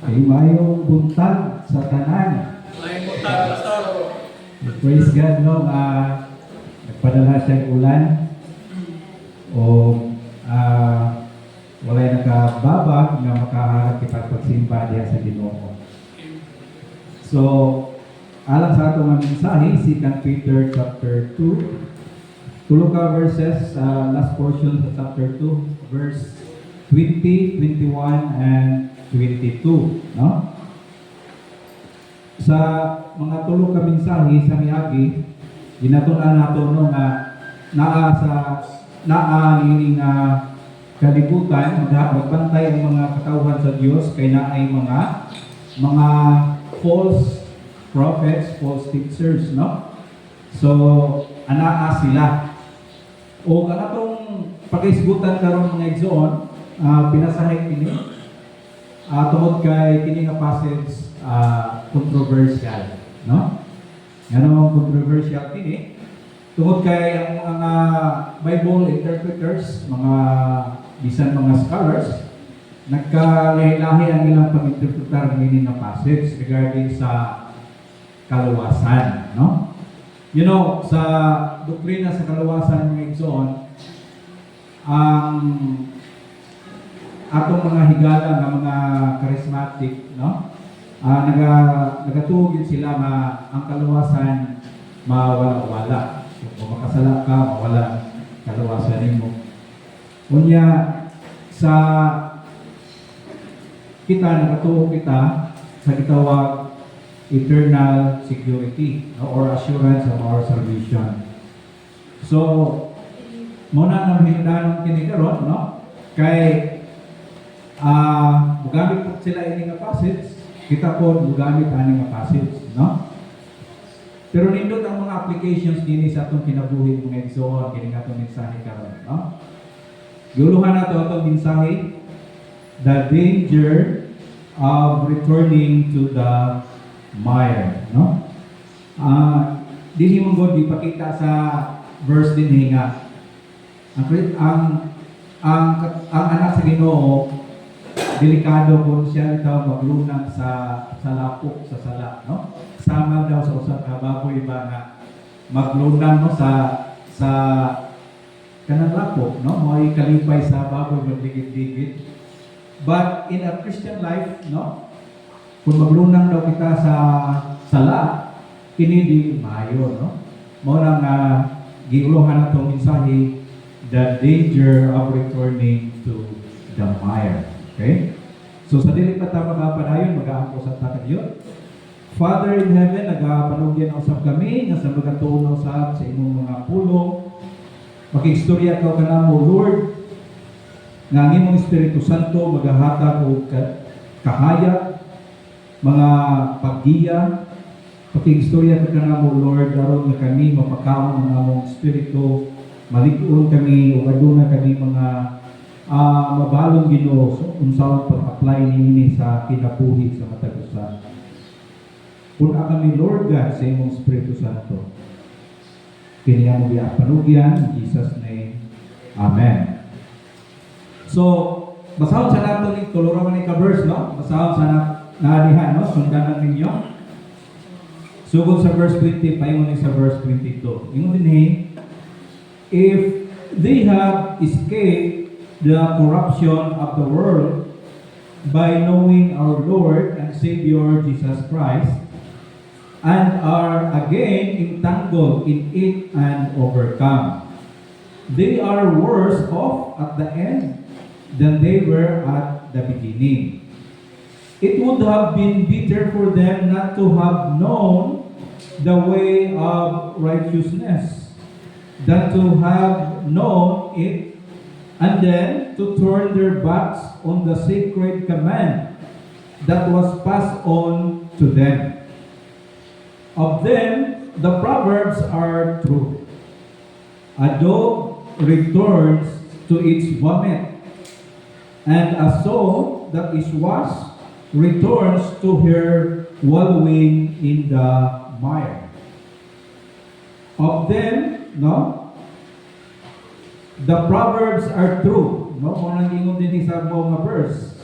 Kay mayong buntag sa tanan. May mutag, Pastor. Praise God, no? Nagpadala siyang ulan. O walay nakababag nga makaharap ipagpagsimba diya sa Ginoo. So, alang sa atong mga mensahe, 2 Peter chapter 2, tulo ka verses, last portion sa chapter 2, verse 20, 21, and 22. No? Sa mga tulo ka mensahe sa miagi, ginatunan nato no naa nining kalibutan, magbantay ang mga katawhan sa Dios kay naay mga false prophets, false teachers, no? So, anaa sila. O kanatong pakisgutan karon mga igsoon, pinasahay kini tungod kay kini nga passage controversial, no? Ngano controversial kini? Tungod kay ang mga Bible interpreters, mga bisan mga scholars, nagkalahi-lahi ang ilang pag-interpretar ng ini nga passage regarding sa kaluwasan, no? You know, sa doktrina sa kaluwasan ng igsoon, ang atong mga higala nga mga charismatic, no? Nagatugid sila nga ang kaluwasan mawala-wala. Kung makasala ka, mawala kaluwasan nimo. Unya sa kita nakatuo kita sa gitawag eternal security, no? Or assurance of our salvation. So, muna nang hindanon kini karon, no? Kay mugamit po sila ini nga passage, kita po mugamit ani nga passage, no? Pero nindot ang mga applications dini sa atong kinabuhi mga igsoon kini nga atong mensahe karon, no? Giuluhan nato atong mensahe, the danger of returning to the mire, no? Dili mo god ipakita sa verse dinhi nga ang anak sa Ginoo delikado kung siya itaw maglunang sa lapok sa sala, no? Sama daw sa usap ka baboy ba nga maglunang no sa kanang lapok, no? Mo'y kalipay sa baboy magdigid-digid. But in a Christian life, no? Kung maglunang daw kita sa sala, kini di maayo, no? Mo nang giuluhan natong mensahe, the danger of returning to the mire. Okay? So sa dili pa ta magapadayon, mag-aampo sa ta kadiyo. Father in heaven, nagapanugyan usab kami nga sa magatuon sa imong mga pulong. Makigstorya ka kanamo, Lord, nga ang imong Espiritu Santo magahatag og kahayag, mga paggiya. Pakigstorya ka kanamo, Lord, aron nga kami mapakaon ang among espiritu, malig-on kami o aduna kami mga mabalong Ginoo unsaon pag-apply niini sa kinabuhi sa matag usa. Puna kami, Lord God, sa imong Espiritu Santo. Kini ang mga panugyan in Jesus' name. Amen. So, basahon sa nato ni tulura man ka verse, no? Basahon sa naadihan, no? Sundanan ninyo. Sugod sa verse 20, paingon sa verse 22. Ingon dinhi, if they have escaped the corruption of the world by knowing our Lord and Savior Jesus Christ, and are again entangled in it and overcome, they are worse off at the end than they were at the beginning. It would have been better for them not to have known the way of righteousness than to have known it and then to turn their backs on the sacred command that was passed on to them. Of them, the proverbs are true. A dog returns to its vomit, and a soul that is washed returns to her wallowing in the mire. Of them, no? The proverbs are true. No? Kung nang ingon din sa mga verse.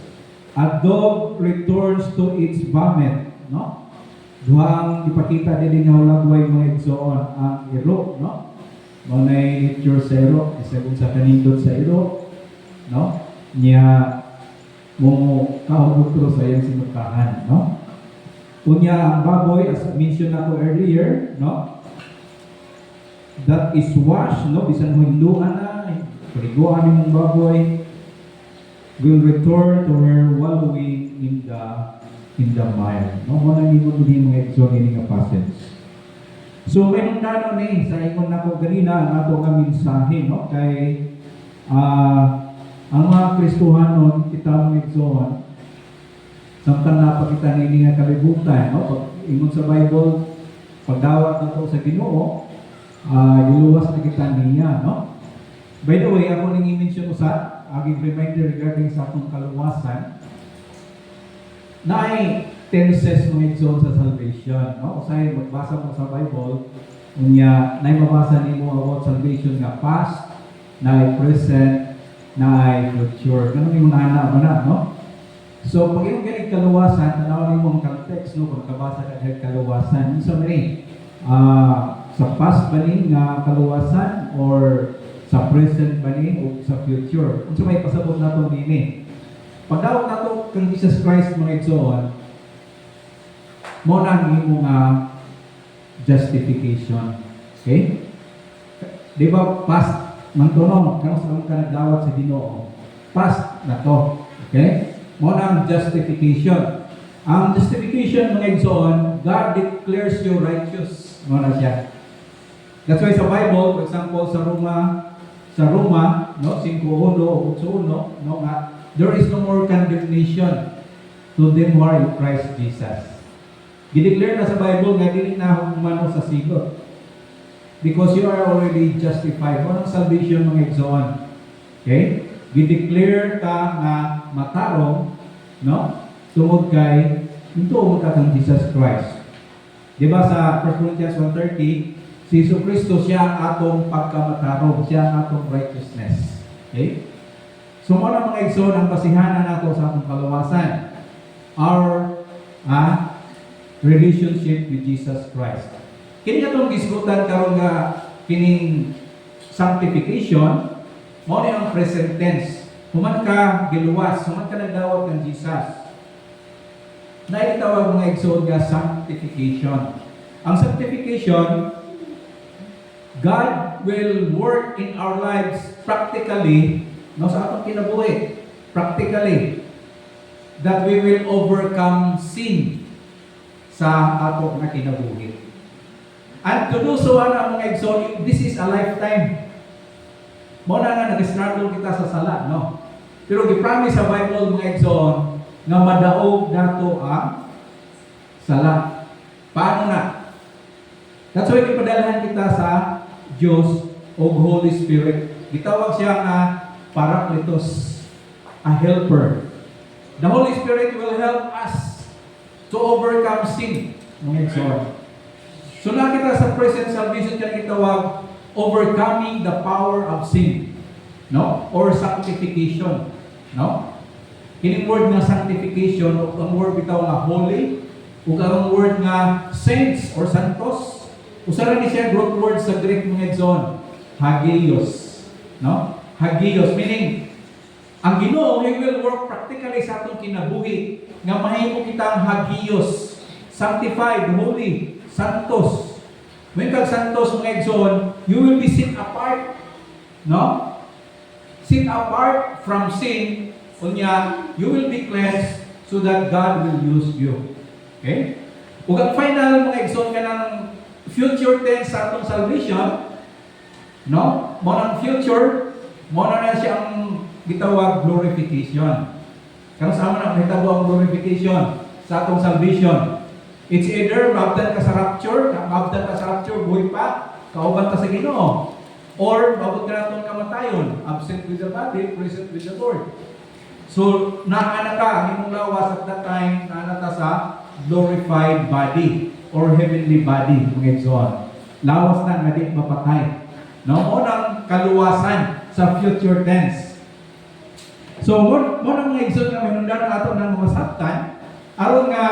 A dog returns to its vomit, no? Duhang ipakita din nga ulagway mga igsoon ang iro, no? Manay nature sa iro, isa kung sa kanindot sa iro, no? Niya mo kahubutro sa iyang sinukahan, no? Unya ang baboy, as mentioned ako earlier, no? That is washed, no? Bisan mo hinduan na, paliguan mong baboy, will return to her wallowing in the mire. No, mo nang ingon din mga igsoon ini nga passage. So mayong dano ni sa ingon nako ganina ang ato nga mensahe, no, kay ang mga Kristohanon kita mga igsoon samtang napakita nini nga kalibutan, no, pag ingon sa Bible pagdawat nato sa Ginoo, giluwas na kita niya, no. By the way, ako ning i-mention usa aging reminder regarding sa atong kaluwasan na ay tenses mga igsoon sa salvation, no? Usay magbasa mo sa Bible unya nay mabasa nimo about salvation nga past, na ay present, na ay future. Ganun yung nana ba na, no? So pag yung ganit kaluwasan, tanawin mo ang context, no? Kung kabasa ka kahit kaluwasan, so many sa past ba ni nga kaluwasan or sa present ba ni o sa future. Kung may pasabot na ito nini. Pagdawat na ito kang Jesus Christ mga igsoon, mo na mo nga justification. Okay? Di ba past man to no? Kano sa ka nagdawat sa Ginoo. Past na to. Okay? Mo na ang justification. Ang justification mga igsoon, God declares you righteous. Mo na siya. That's why sa Bible, for example, sa Roma, no, 5:1 o 8:1, no, nga, there is no more condemnation to them who are in Christ Jesus. Gideclare na sa Bible nga dili na humano sa sigot. Because you are already justified. Mo ang salvation mga igsoon. Okay? Gideclare ka nga matarong, no? Tungod kay ito ka kang Jesus Christ. Di ba sa 1 Corinthians 1:30, si Jesu Cristo siya ang atong pagkamatarong, siya ang atong righteousness. Okay? So mo na mga igsoon ang basihanan nato sa atong kaluwasan. Our relationship with Jesus Christ. Kini atong gisgutan karon nga kining sanctification, mo ni ang present tense. Human ka giluwas, human ka nagdawat kang Jesus. Naitawag mga igsoon nga sanctification. Ang sanctification, God will work in our lives practically, no, sa atong kinabuhi, practically, that we will overcome sin sa atong nga kinabuhi. And to do so, mga igsoon, this is a lifetime. Mo na nga nag-struggle kita sa sala, no? Pero gipromise sa Bible mga igsoon nga madaog nato ang sala. Paano na? That's why ipadalahan kita sa Diyos o Holy Spirit. Gitawag siya nga Paracletos, a helper. The Holy Spirit will help us to overcome sin. Mga igsoon. So nakita sa present salvation kaya gitawag overcoming the power of sin, no? Or sanctification, no? Kining word nga sanctification o ang word bitaw nga holy o ang word nga saints or santos. Usa ni siya root word sa Greek mga igsoon, hagios, no? Hagios meaning ang Ginoo He will work practically sa atong kinabuhi nga mahimo kitang hagios, sanctified, holy, santos. When kag santos mga igsoon, you will be set apart, no? Set apart from sin, unya you will be cleansed so that God will use you. Okay? Ug ang final mga igsoon kanang future tense sa atong salvation, no? Mo nang future, mo na siya ang gitawag glorification. Kano sa man ang hitabo ang glorification sa atong salvation? It's either mabdan ka sa rapture, buhay pa, kauban ka sa Ginoo, or mabot ka na itong kamatayon, absent with the body, present with the Lord. So, naana ka, ang imong lawas at that time, naana ka sa glorified body or heavenly body, mga igsoon. Lawas na nga di mapatay. No? Unang kaluwasan sa future tense. So, mo nang mga igsoon nga hinungdan ato ng mga sabtan, aron nga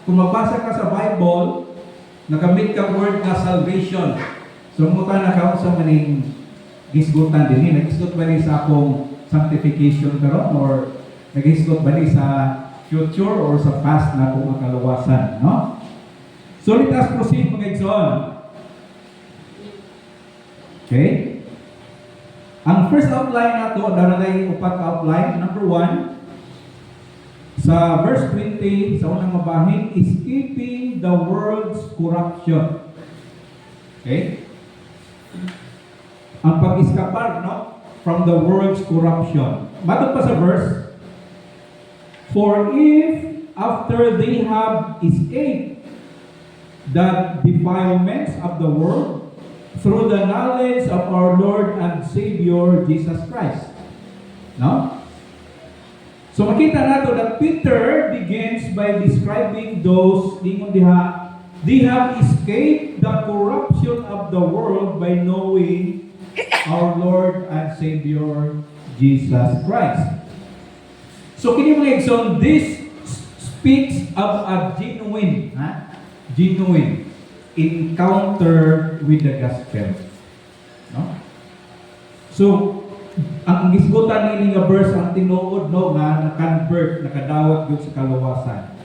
kung magbasa ka sa Bible, nakamit ka word nga salvation. So, muta na ka sa maning gisgutan din. Nagisgot ba ni sa akong sanctification karon or nagisgot ba ni sa future or sa past na akong kaluwasan, no? So, let us proceed mga igsoon. Okay? Ang first outline nato, daray upat ka outline. Number 1, sa verse 20, sa unang mabahin, escaping the world's corruption. Okay? Ang pag-iskapar, no? From the world's corruption. Matod pa sa verse, for if after they have escaped the defilements of the world, through the knowledge of our Lord and Savior Jesus Christ. No? So makita nato that Peter begins by describing those lingon diha, they have escaped the corruption of the world by knowing our Lord and Savior Jesus Christ. So kini mga igsoon, this speaks of a genuine encounter with the gospel. No? So, ang gisgutan nini nga verse ang tinuod no nga na-convert, nakadawat gyud sa kaluwasan.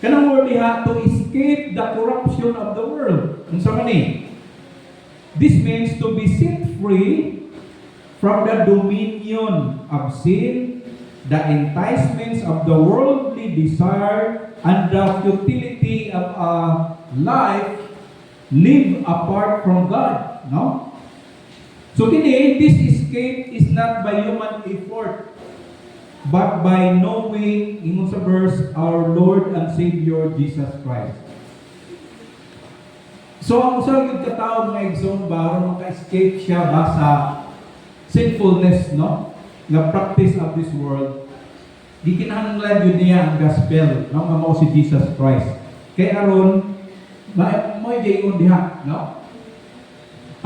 Kanang word diha to escape the corruption of the world. Unsa man ni? This means to be set free from the dominion of sin, the enticements of the worldly desire, and the futility of a life live apart from God, no? So today, this escape is not by human effort, but by knowing, ingon sa verse, our Lord and Savior Jesus Christ. So ang usa gyud ka tawo mga igsoon ba aron maka-escape siya ba sa sinfulness, no? Nga practice of this world. Di kinahanglan yun niya ang gospel, no? Nga mao si Jesus Christ. Kay aron may gayon diha, no?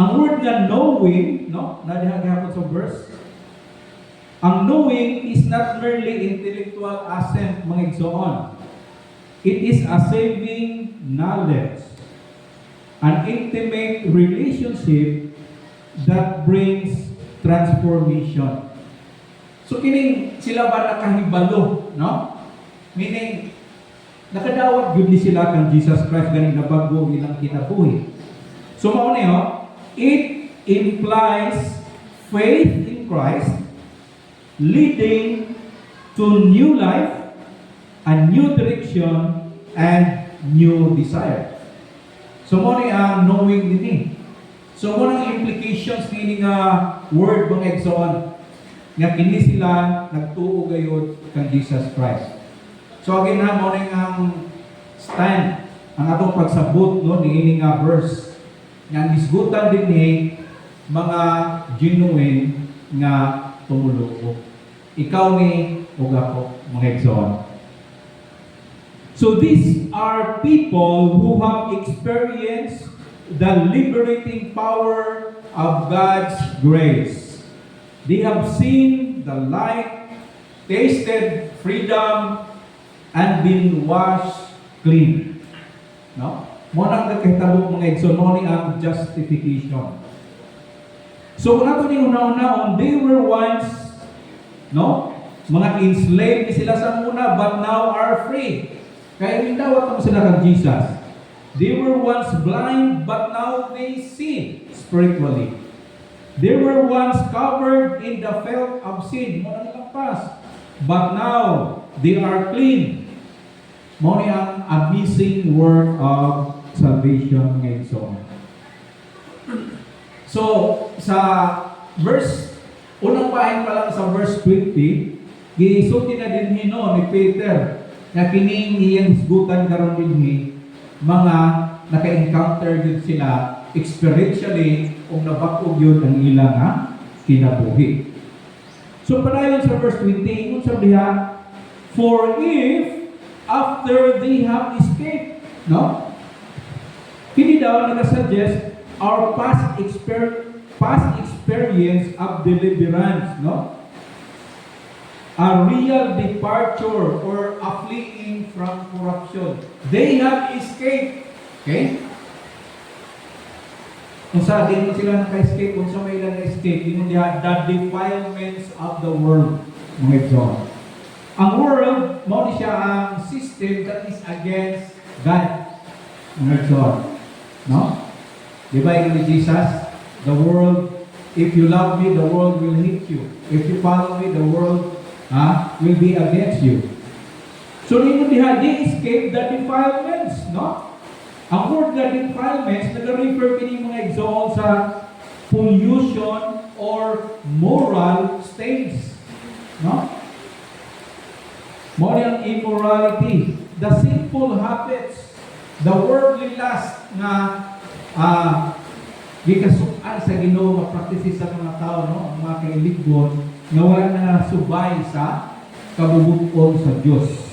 Ang word nga knowing, no? Na diha gihapon sa verse. Ang knowing is not merely intellectual assent mga igsoon. It is a saving knowledge, an intimate relationship that brings transformation. So kining sila ba nakahibalo, no? Meaning nakadawat gyud ni sila kang Jesus Christ ganing nabago ilang kinabuhi. So mao niyo, it implies faith in Christ leading to new life, a new direction, and new desire. So mao ni ang knowing dinhi. So mo nang implications nini nga word mga igsoon nga kini sila nagtuo gayud kang Jesus Christ. So again ha, mo ning ang stand ang atong pagsabot no niini nga verse nga gisgutan din ni mga genuine nga tumuluo. Ikaw ni ug ako mga igsoon. So these are people who have experienced the liberating power of God's grace. They have seen the light, tasted freedom, and been washed clean. No? Mo nang nagkahitabo mga igsoon, mo ni ang justification. So kung nato ni una-una, they were once, no? Mga enslaved ni sila sa muna, but now are free. Kaya gindawat mo sila kang Jesus. They were once blind, but now they see spiritually. They were once covered in the filth of sin. Mo nang lampas. But now, they are clean. Mo ni ang amazing work of salvation ngayon. So, sa verse, unang bahin pa lang sa verse 20, gisulti na din hino ni Peter na kining iyang hisgutan karon dinhi mga naka-encounter yun sila experientially kung nabakog yun ang ilang kinabuhi. So padayon sa verse 20, ingon sa diha, for if after they have escaped, no? Kini daw nagasuggest our past experience of deliverance, no? a real departure or a fleeing from corruption. They have escaped. Okay? Kung sa din mo sila naka-escape, kung sa may ilan na-escape, yun niya, the defilements of the world, mga igsoon. Ang world, mo ni siya ang system that is against God, mga igsoon. No? Di ba yung ni Jesus? The world, if you love me, the world will hate you. If you follow me, the world will be against you. So, yun niya, they escape the defilements, no? Ang word na defilements, nag-refer kini mga igsoon sa pollution or moral stains. No? Moral immorality, the sinful habits, the worldly lust na gikasuan sa Ginoo nga practices sa mga tao, no? Ang mga kailiggon nga wala na subay sa kabubuton sa Dios.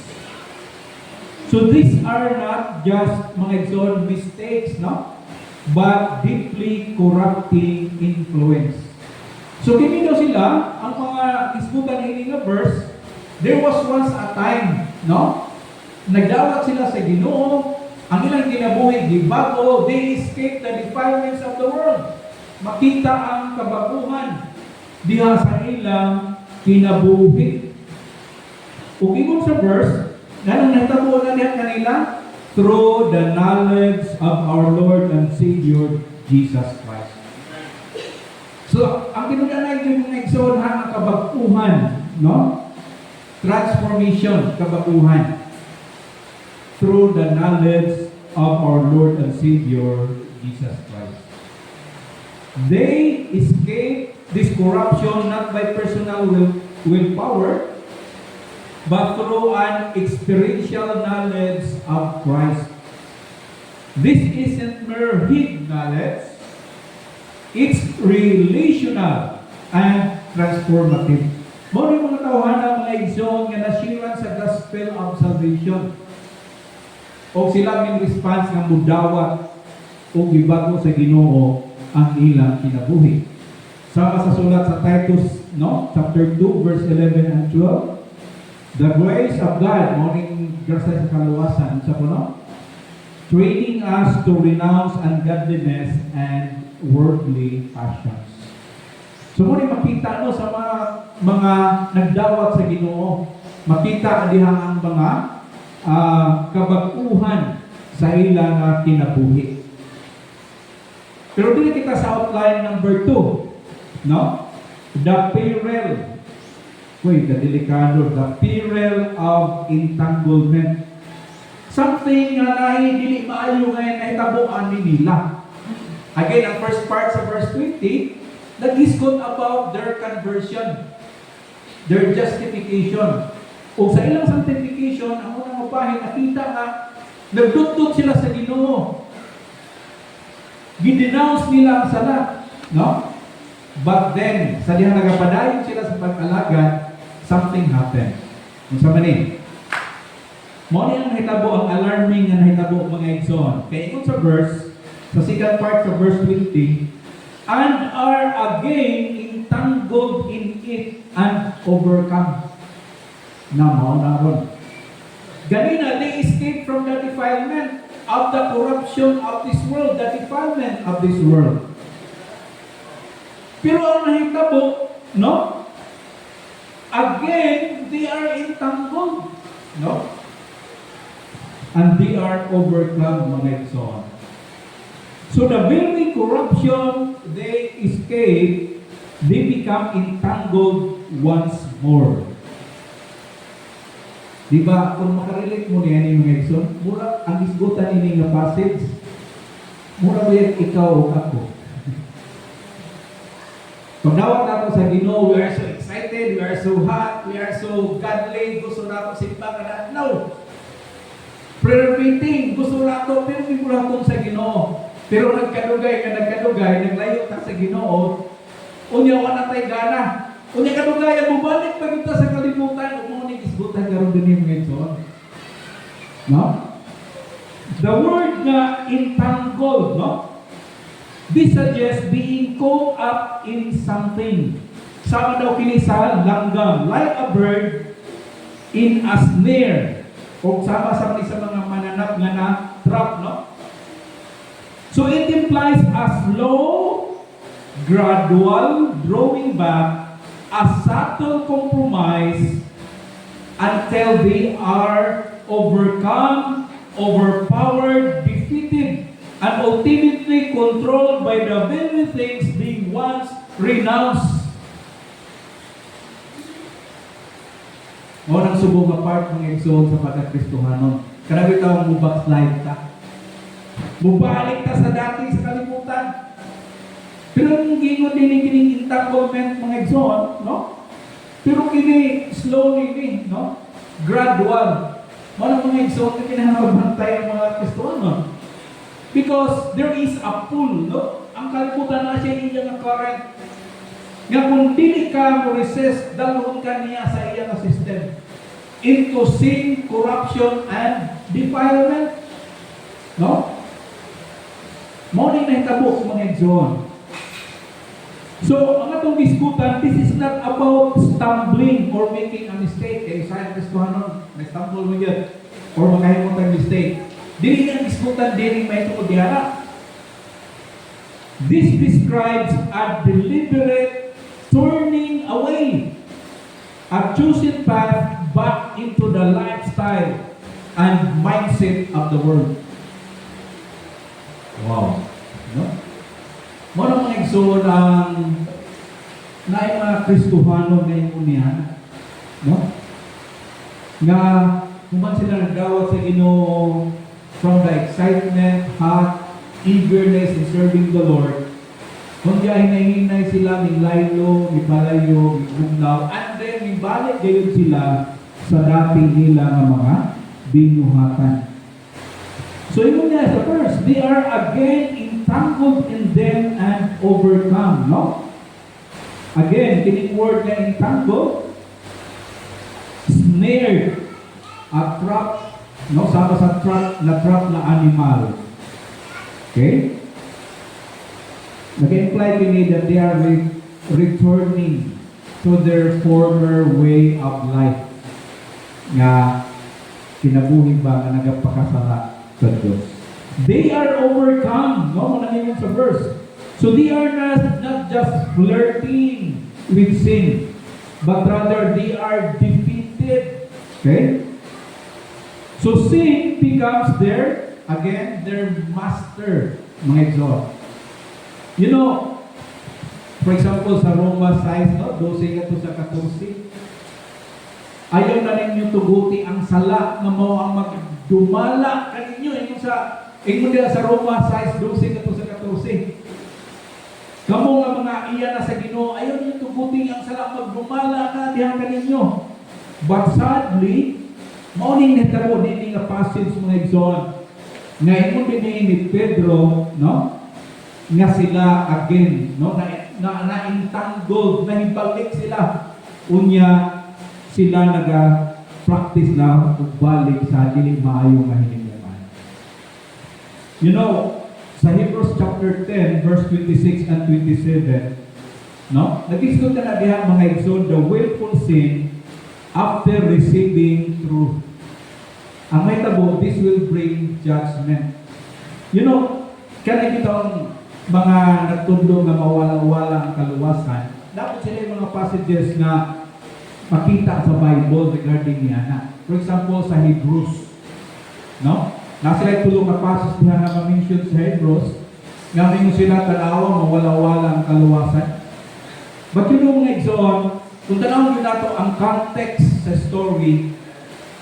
So these are not just mga igsoon mistakes, no? But deeply corrupting influence. So kini daw sila, ang mga isbutan ini nga verse, there was once a time, no? Nagdawat sila sa Ginoo, ang ilang kinabuhi gibago, they escaped the defilements of the world. Makita ang kabaguhan diha sa ilang kinabuhi. Ug ingon sa verse, ganun natabo na niya kanila through the knowledge of our Lord and Savior Jesus Christ. So, ang kinulanay yung mga igsoon ang kabaguhan, no? Transformation, kabaguhan through the knowledge of our Lord and Savior Jesus Christ. They escape this corruption not by personal willpower, but through an experiential knowledge of Christ. This isn't mere head knowledge, it's relational and transformative. Muna yung mga tawhan ng mga igsoon nga nasiran sa gospel of salvation. O sila may response ng mudawat o gibago sa Ginoo ang ilang kinabuhi. Sama sa sulat sa Titus, no? Chapter 2, verse 11 and 12. The grace of God, morning grasa sa kaluwasan, sa puno, training us to renounce ungodliness and worldly passions. So muna makita no sa mga nagdawat sa Ginoo, makita dihang ang mga kabaguhan sa ilang kinabuhi. Pero dili kita sa outline number 2, no? The peril. The delikado, the peril of entanglement. Something na dili maayo ngayon ay tabuan ni nila. Again, ang first part sa verse 20, nag-discuss about their conversion, their justification. O sa ilang sanctification, ang unang mabahin, nakita nga, nagdudod sila sa Ginoo. Gidenounce nila ang sala. No? But then, sa dihang nagapadayon sila sa pag-alagad, something happened. Kung sa manin, mo ang nahitabo, ang alarming na nahitabo mga igsoon. Kaya ikot sa verse, sa second part sa verse 20, and are again entangled in it and overcome. Naron. Ganina, they escape from the defilement of the corruption of this world, the defilement of this world. Pero ang nahitabo, no? Again, they are entangled, no? And they are overcome, mga igsoon. So the very corruption they escape, they become entangled once more. Diba, kung makarelate mo niya ni mga igsoon, mura ang isgutan ini nga passage, mura ba yan ikaw o ako? Pagdawat nato sa Ginoo, we are so excited, we are so hot, we are so godly, gusto nato simba ka na. No! Prayer meeting, gusto nato, pero hindi mo nato sa Ginoo. Pero nagkadugay, naglayo ta sa Ginoo, unya wala tay gana. Unya kadugay, bubalik pa kita sa kalimutan, umuunig isbutan karon din mga igsoon. No? The word na entangled, no? This suggests being caught up in something sama daw kini sa langgam, like a bird in a snare. O sama sa mga mananap nga na trap, no? So it implies a slow, gradual drawing back, a subtle compromise until they are overcome, overpowered, defeated, and ultimately controlled by the very things being once renounced. Mo nang subong nga part ng exalt sa pagka-Kristohanon. Kanabi tawag mo backslide ta. Mubalik ta sa dati sa kalimutan. Pero ang gingon din kining entanglement mga exalt, no? Pero kini slowly ni, no? Gradual. Mo nang mga exalt na kinahanglan ang mga Kristohanon. Because there is a pull, no? Ang kalimutan na siya iya nga current. Nga kung dili ka mo resist, dalhon ka niya sa iya nga system into sin, corruption, and defilement. No? Mao ni nahitabo mga exon. So, ang atong diskutan, this is not about stumbling or making a mistake. Kaya sa Kristohanon, may stumble mo yun. Or makahimot ang mistake. Dili nga diskutan, dili may tungkol diara. This describes a deliberate turning away, a chosen path back into the lifestyle and mindset of the world. Wow. No? Muna mga exon ang na mga Kristohano na yung unihan, no? Nga kung man sila nagdawat sa Ginoo from the excitement, hot eagerness in serving the Lord, kung hinahinay sila, may laylo, may palayo, may bugnaw, and then may balik gayon sila sa dating nila ng mga binuhatan. So yun nga sa first, they are again entangled in them and overcome, no? Again, kining word na entangled, snared, a trap, no? Sama sa trap na animal. Okay? Nag-imply kini that they are returning to their former way of life nga kinabuhi ba nga nagapakasala sa Diyos. They are overcome, no? Manangin sa verse. So they are not just flirting with sin, but rather they are defeated. Okay? So sin becomes their master, mga exalt. You know, for example, sa Roma 6, no? 12 kato sa 14, ayaw na ninyo tuguti ang sala na mo ang magdumala kaninyo. Ingon nila sa Roma 6, 12 kato sa 14. Kamu nga mga iya na sa Ginoo, ayaw ninyo tuguti ang sala magdumala na dihan kaninyo. But sadly, mauning netaro din nga passage mga exon. Nga ingon din ni Pedro, no? Nga sila again, no? Na-entangled, nahibalik sila. Unya, sila naga-practice na balik sa dili maayo nga hinigyaman. You know, sa Hebrews chapter 10, verse 26 and 27, no? Nag-discuss na diha mga exon, the willful sin after receiving truth. Ang may tabo, this will bring judgment. You know, kaya itong mga nagtundo na mawala-wala ang kaluwasan, dapat sila yung mga passages na makita sa Bible regarding niya. For example, sa Hebrews, no? Nasa sila tulong na passage niya na ma-mention sa Hebrews, ngayon sila tanawa, mawala-wala ang kaluwasan. But you know mga exon, kung tanawin nyo nato ang context sa story,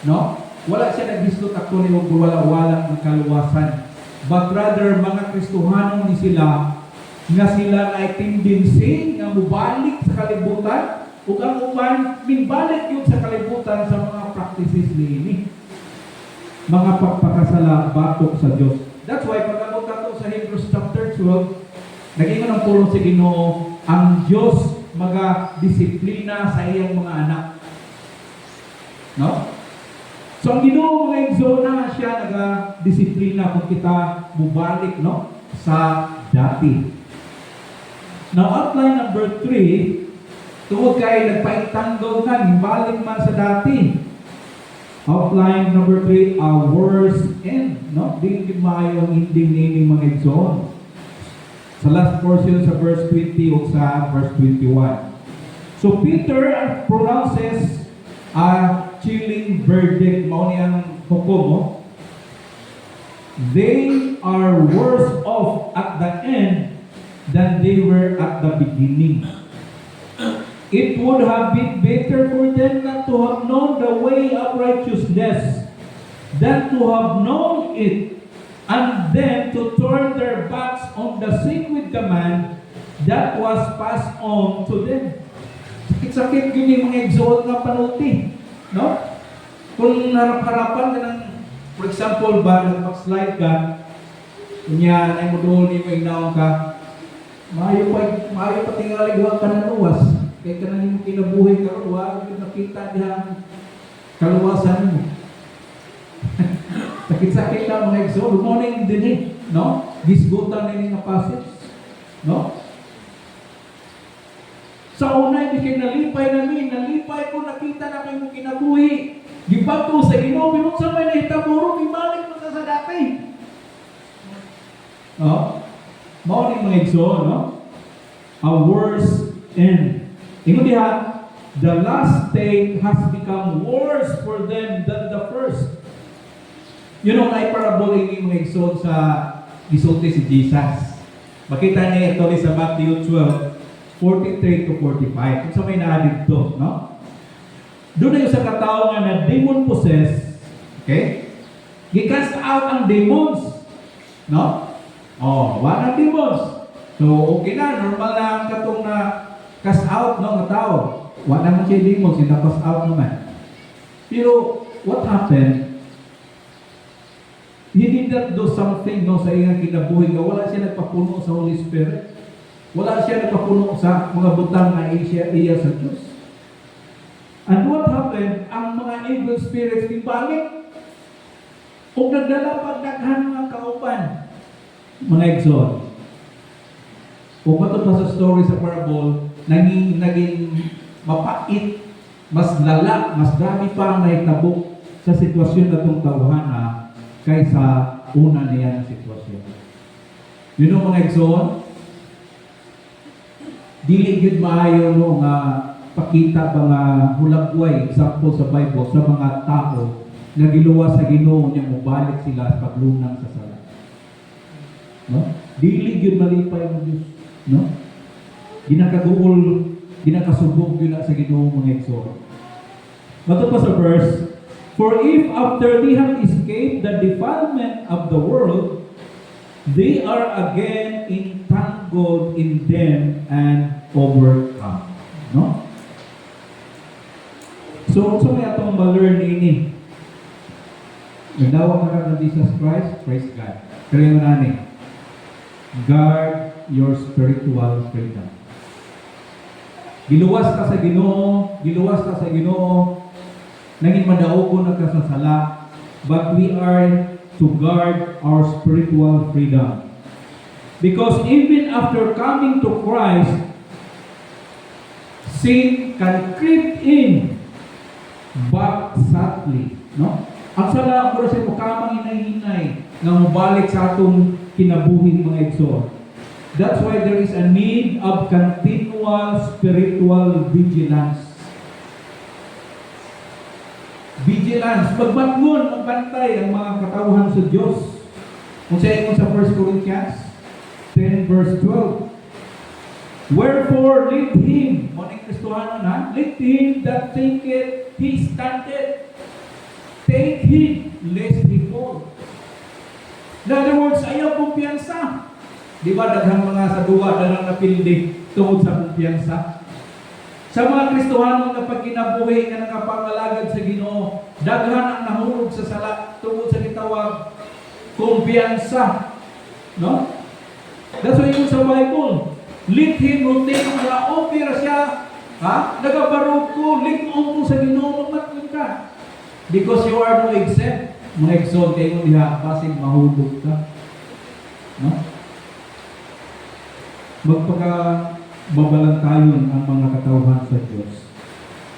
no? Wala siya nag-discuss ako ni wala-wala ang kaluwasan. But rather, mga Kristohanon ni sila, nga sila ay tendency nga mubalik sa kalibutan, ug ang uban, minbalik yun sa kalibutan sa mga practices ni mga pagpakasala batok sa Diyos. That's why, pag-abot nato sa Hebrews chapter 12, naging ang pulong sa Ginoo, ang Diyos maga-disiplina sa iyang mga anak. No? So, ang Ginoo mga exona siya naga-disiplina kung kita mubalik, no? Sa dati. Now, outline number 3, Tungod kay nagpaitanggo nga, balik man sa dati. Outline number 3, a worse end. No? Di maayo ang ending ni mga igsoon. Sa last portion sa verse 20 o sa verse 21. So Peter pronounces a chilling verdict. Mao niyang hukom mo. They are worse off at the end than they were at the beginning. It would have been better for them not to have known the way of righteousness than to have known it and then to turn their backs on the sacred command that was passed on to them. Sakit-sakit yun yung mga exhort na panulti. No? Kung harap-harapan ka ng, for example, ba, nag-slide ka, kunya, ay mo doon yung inaw ka, maayo pa tingalig huwag ka na luwas. Kaya ka na yung kinabuhay ka rin, huwag yung nakita niya kaluwasan mo. Sakit-sakit ka mga exhort. Good morning din eh. No? Gisgutan na yung passage. No? Sa una, hindi nalipay namin. Nalipay ko, nakita namin yung kinabuhi. Gibag ko sa Ginoo, binong sa may nahitaburo, ibalik mo sa dati. No? Morning mga exo, no? A worse end. Ingon diha, the last state has become worse for them than the first. You know, parable yung mga exo sa gisulti si Jesus. Makita niya ito sa Matthew 12:43 to 45. Kung sa may naadig to, no? Doon na yung sa katao nga na demon possessed, okay? Gicast out ang demons, no? Oh, wala ng demons. So, okay na, normal na ang katong na cast out, no, nga tao. Wala naman siya demons, cast out naman. Pero, what happened? He did not do something, no, sa iyang kinabuhi. Wala siya nagpapuno sa Holy Spirit. Wala siya nagpapuno sa mga butang na iya sa Diyos. And what happened? Ang mga evil spirits ibalik. Kung nagdala pagdaghan mga kauban, mga exon. Kung matod pa sa story sa parable, naging mapait, mas lala, mas dami pa ang naitabok sa sitwasyon na itong tawhana kaysa una niya na sitwasyon. You know mga exon, dili gid maayo no nga pakita mga hulagway example sa Bible sa mga tao na giluwas sa Ginoo nya mobalik sila sa paglunang sa sala. No? Dili gyud malipay ang Dios, no? Ginakasubok gyud sa Ginoo mga igsoon. Mato pa sa verse, for if after they have escaped the defilement of the world, they are again entangled in them and overcome. No? So may atong ma-learn ini. Nagdawa ka ng Jesus Christ, praise God. Kaya nga ni, guard your spiritual freedom. Giluwas ka sa Ginoo, naging madaogon na ka sa sala, but we are to guard our spiritual freedom. Because even after coming to Christ, sin can creep in, but subtly, no? Ang sala ko sa mukamang hinay-hinay nga mubalik sa atong kinabuhi mga igsoon. That's why there is a need of continual spiritual vigilance. Vigilance, magbangon, magbantay ang mga katawhan sa Diyos. Kung sa 1 Corinthians 10 verse 12. Wherefore let him, morning Kristohano na, let him that thinketh he standeth, take heed lest he fall. In other words, ayaw kumpiyansa. Di ba daghang mga sa duwa na napildi tungod sa kumpiyansa? Sa mga Kristohano na pagkinabuhi nga nakapangalagad sa Ginoo, daghan ang nahulog sa sala tungod sa gitawag kumpiyansa. No? That's why yung sa Bible, let him who take na opera siya, nagabarog ko, ling-on ko sa Ginoo, magmatun ka. Because you are no exempt. Mga exalt kayo diha, basig mahulog ka. No? mabalantayon ang mga katawhan sa Diyos.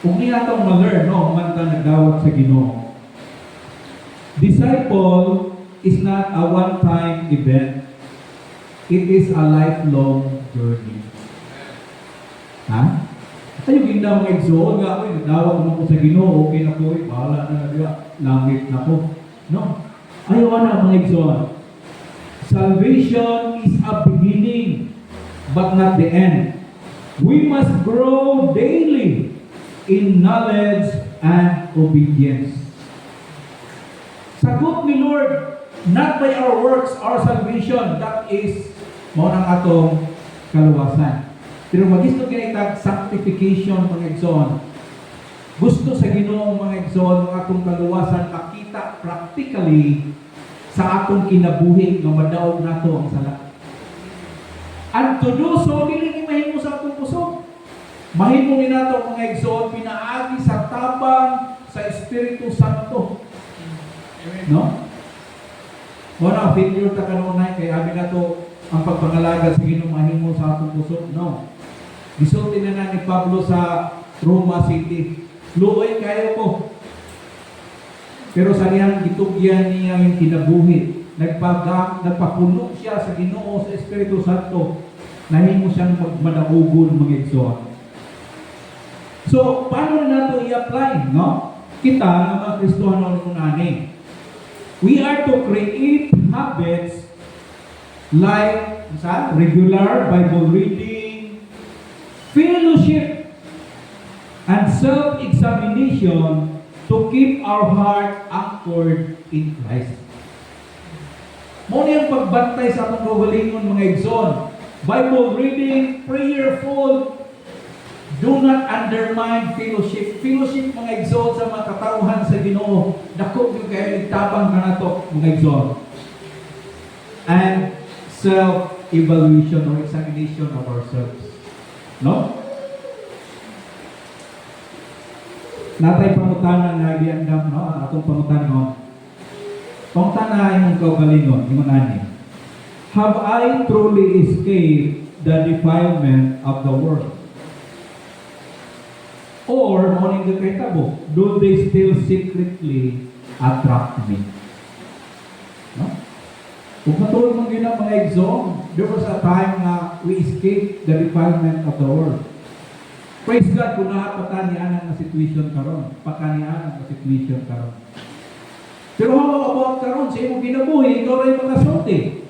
Kung niya itong ma-learn, no, manta nagdawat sa Ginoo. Disciple is not a one-time event. It is a lifelong journey. Ha? Ayaw ginda mga igsoon nga ako, nagdawat mo ko sa Ginoo, okay na po, bahala na diba, langit na po. No? Ayaw na mga igsoon. Salvation is a beginning, but not the end. We must grow daily in knowledge and obedience. Sagot ni Lord, not by our works, our salvation, that is mo nang atong kaluwasan. Pero magisto kinitag sanctification mga igsoon. Gusto sa Ginoo mga igsoon ang atong kaluwasan makita practically sa atong kinabuhi nga madaog nato ang sala. And to do so, dili ni mahimo sa atong puso. Mahimo ni nato mga igsoon pinaagi sa tabang sa Espiritu Santo. No? Wala failure ta kanunay kay abi nato ang pagpangalagad sa Ginoo mahimo sa atong puso. No. Gisulti na ni Pablo sa Roma City. Luoy kayo ko. Pero sa niyang gitugyan niya yung kinabuhi. Nagpapuno siya sa Ginoo sa Espiritu Santo. Nahimo siyang magmadaugon mga igsoon. So, paano na nato i-apply, no? Kita nga mga Kristohano ng unani. We are to create habits like regular Bible reading, fellowship, and self-examination to keep our heart anchored in Christ. Muna yung pagbantay sa atong kagalingon mga igsoon. Bible reading, prayerful, do not undermine fellowship. Fellowship mga igsoon sa mga katauhan sa Ginoo. Dako yung kayo nagtabang ka na to mga igsoon. And self-evaluation or examination of ourselves. No? Natay pangutanan na ibiandam, no? Atong pangutanon. Pangutanan yung kaugalingon, yung ani. Have I truly escaped the defilement of the world? Or, morning the kitabo, do they still secretly attract me? No? Kung matulog mong yun ang mga exam, there was a time na we escaped the defilement of the world. Praise God kung nakapatanian ang situation karon, pakanian ang situation karon. Pero how about karon sa imong kinabuhi, ikaw rin makasulti.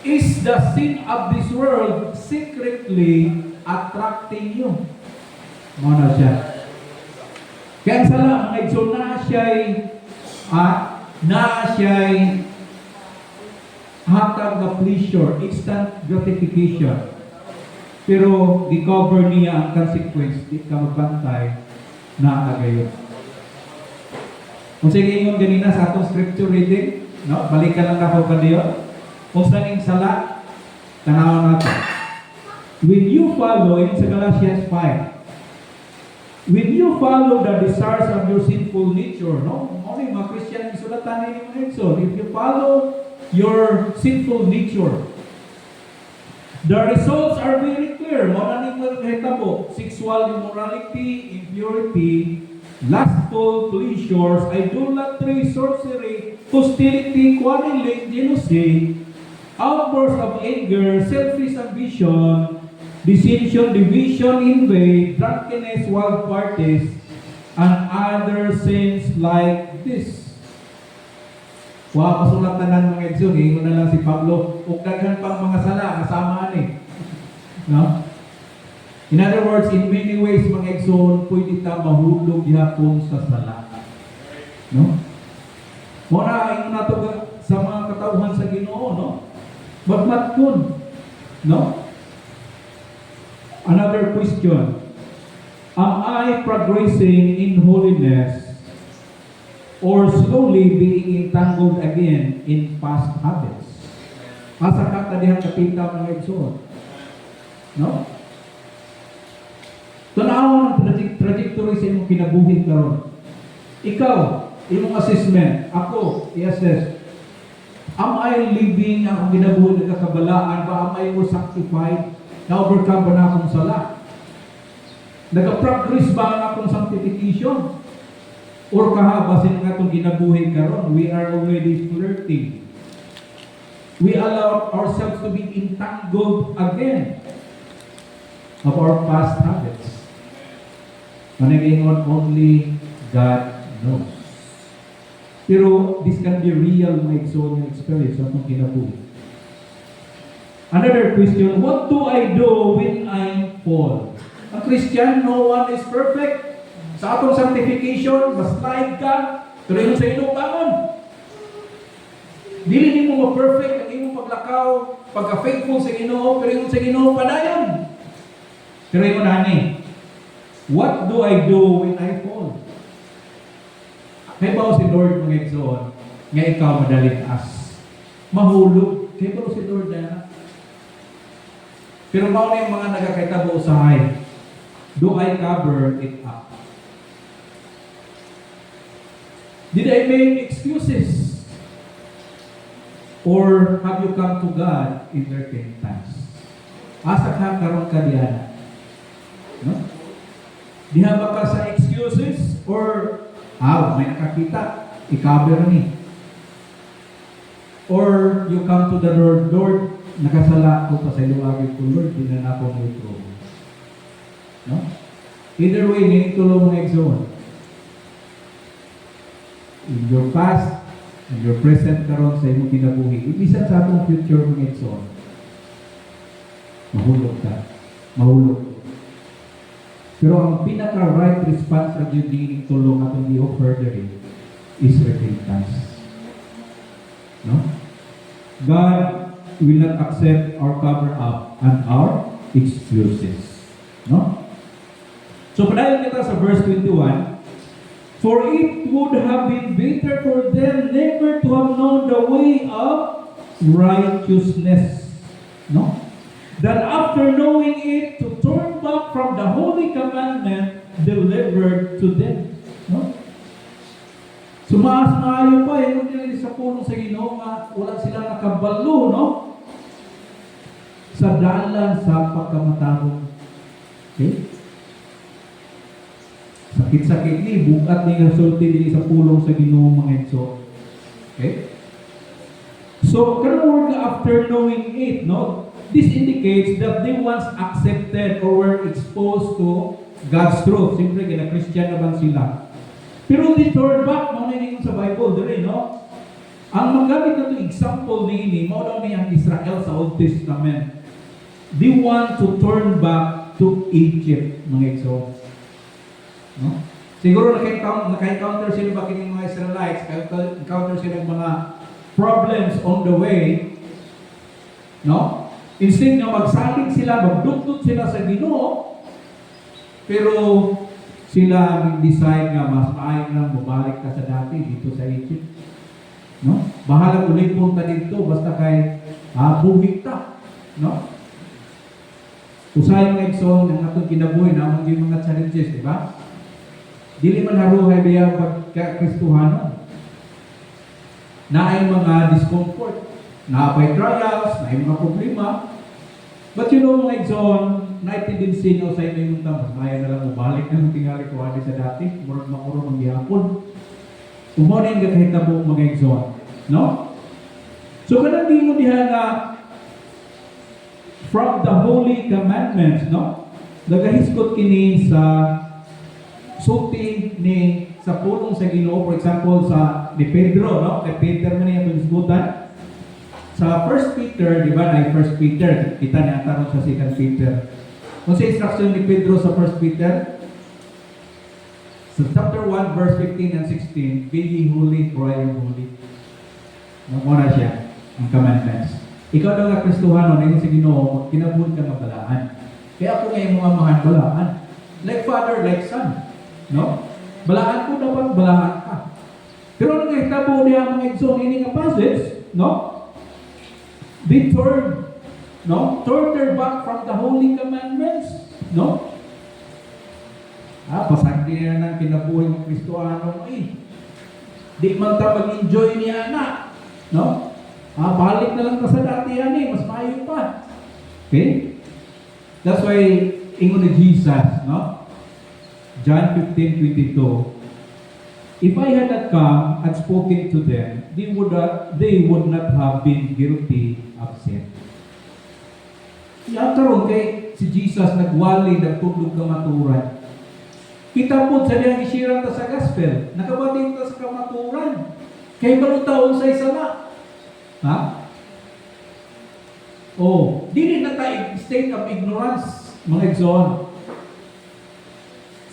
Is the sin of this world secretly attracting you? Muna siya. Kaya ang sala, mga igsoon, na siya'y hatag na pleasure, instant gratification. Pero di-cover niya ang consequence, di ka magbantay na agayon. Kung sige yung ganina sa atong scripture reading, no? Balikan lang ako pa diyo. Kung saan yung sala, tanaw natin. When you follow, in sa Galatians 5, when you follow the desires of your sinful nature, no? Mga mga Christian, isulatan ni mga Edson, if you follow your sinful nature, the results are very clear. Muna ni mo, sexual immorality, impurity, lustful pleasures, idolatry, sorcery, hostility, quarreling, jealousy, outbursts of anger, selfish ambition, dissension, division, envy, drunkenness, wild parties, and other sins like this. Pasulatan mga Edson, hingo na lang si Pablo, ug daghan pang mga sala, kasama ni. No? In other words, in many ways, mga Edson, pwede ta mahulog yapon sa sala. No? Muna, hingo na to sa mga katauhan sa Ginoo, no? Magmatkon. No? Another question. Am I progressing in holiness or slowly being entangled again in past habits? Asa ka tadihang kapita mga igsoon. No? Tanaw ang trajectory sa imong kinabuhi karon. Ikaw, imong assessment, ako, i-assess. Am I living ang kinabuhi na kakabalaan ba? Am I more sanctified? Na-overcome ba na akong sala? Nag-progress ba ang akong sanctification? Or kahabasin nga itong ginabuhi karon, we are already flirting. We allow ourselves to be entangled again of our past habits. Managingon, only God knows. Pero this can be real, my soul experience of itong ginabuhi. Another question, what do I do when I fall? Ang Christian, no one is perfect. Sa atong sanctification, maslide ka, pero yung sa inong bangon. Dili ni mo ma-perfect ang imong paglakaw, pagka-faithful sa Ginoo, pero yung sa Ginoo padayon. Pero yung nani, what do I do when I fall? Kaya ba si Lord mga igsoon, nga ikaw madaling as mahulog? Kaya ba si Lord na? Pero mao na yung mga nagkakaitabo usahay. Do I cover it up? Did I make excuses? Or have you come to God in repentance? Asa ka karon ka diyan? No? Diha ba ka sa excuses? Or, may nakakita, i-cover ni. Or you come to the Lord, Lord, nakasala ko pa sa iluwagin ko, Lord, di na ako may trouble. No? Either way, ninitulong mga exon. In your past, and your present karon sa imong kinabuhi, ibisan sa atong future mga exon. Mahulog ka. Mahulog. Pero ang pinaka-right response sa yung tulong atong i-offer diri is repentance. No? God will not accept our cover-up and our excuses. No? So, padayon kita sa verse 21, for it would have been better for them never to have known the way of righteousness. No? Than after knowing it, to turn back from the holy commandment delivered to them. No? Sumaas na ayaw pa, yung nila sa pulong sa Ginoo nga, wala silang nakabalo, no? Sa dalan sa pagkamatarong. Okay? Sakit-sakit ni, bukat ni nasulti din sa pulong sa Ginoo mga igsoon. Okay? So, kanang word after knowing it, no? This indicates that they once accepted or were exposed to God's truth. Siyempre, kina-Christian naman sila. Pero they turn back, mga sa Bible, dali, no? Ang magamit na ito example ni ini, mao daw niya ang Israel sa Old Testament. They want to turn back to Egypt, mga igsoon. No? Siguro naka-encounter sila ba kining mga Israelites, naka-encounter sila mga problems on the way, no? Instead na magsalig sila, magdugtog sila sa Ginoo, pero sila decide nga mas maayon lang bumalik ka sa dati dito sa Egypt. No? Bahala ulit punta dito basta kay buhig ta, no? Usahay mga igsoon ang atong kinabuhi na ang mga challenges, di ba? Dili man haruhay biya pagka-Kristohanon. Naay mga discomfort, naapay trials, naay mga problema. But you know mga igsoon, na-tendency nyo sa inyo yung tambas, kaya na lang mabalik na tingali ko sa dati, murag makurong ang gihapon. Umunin ka kahit nabok mga igsoon. No? So kanang di mo diha nga from the holy commandments, no? Nagahiskot kini sa sulti ni sa pulong sa Ginoo, for example sa ni Pedro, no? Kay Peter man niya paghisgutan. Sa 1 Peter, di ba, na 1 Peter, kita niya tanong sa 2 Peter. Kung sa instruction ni Pedro sa 1 Peter, sa chapter 1, verse 15 and 16, be ye holy, for I am holy. Nagmuna siya, ang commandments. Ikaw daw nga Kristohano, na yun sa Ginoo, kinabuhin ka ng balaan. Kaya ako ngayon mga mahal balaan. Like father, like son. No? Balaan ko dapat, balaan ka. Pero nung itabo niya mga igsoon, ini nga passage, no? They turn, no? Turn their back from the holy commandments, no? Pasagdi na ng kinabuhi ng Kristohano, di man ta mag-enjoy niya na, no? Balik na lang ka sa dati yan mas mayo pa. Okay? That's why, ingon ni Jesus, no? John 15:22. If I had not come and spoken to them, they would not have been guilty of sin. Yan karon kay si Jesus nagwali, nagtudlog kamaturan. Kita po sa diyang isirang ta sa gospel, nakabating ta sa kamaturan. Kay balutaon sa isa na. Ha? Oh, dili na tayo state of ignorance, mga igsoon.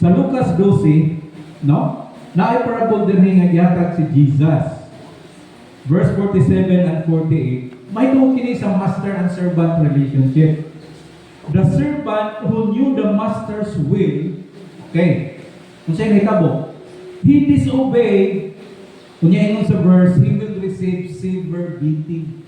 Sa Lucas 12, no? Naay parable din nga gihatag si Jesus. Verse 47 and 48, may tuong kini sa master and servant relationship. The servant who knew the master's will, okay, kung sa'yo hitabo, he disobeyed, kunya ingon sa verse, he will receive silver beating.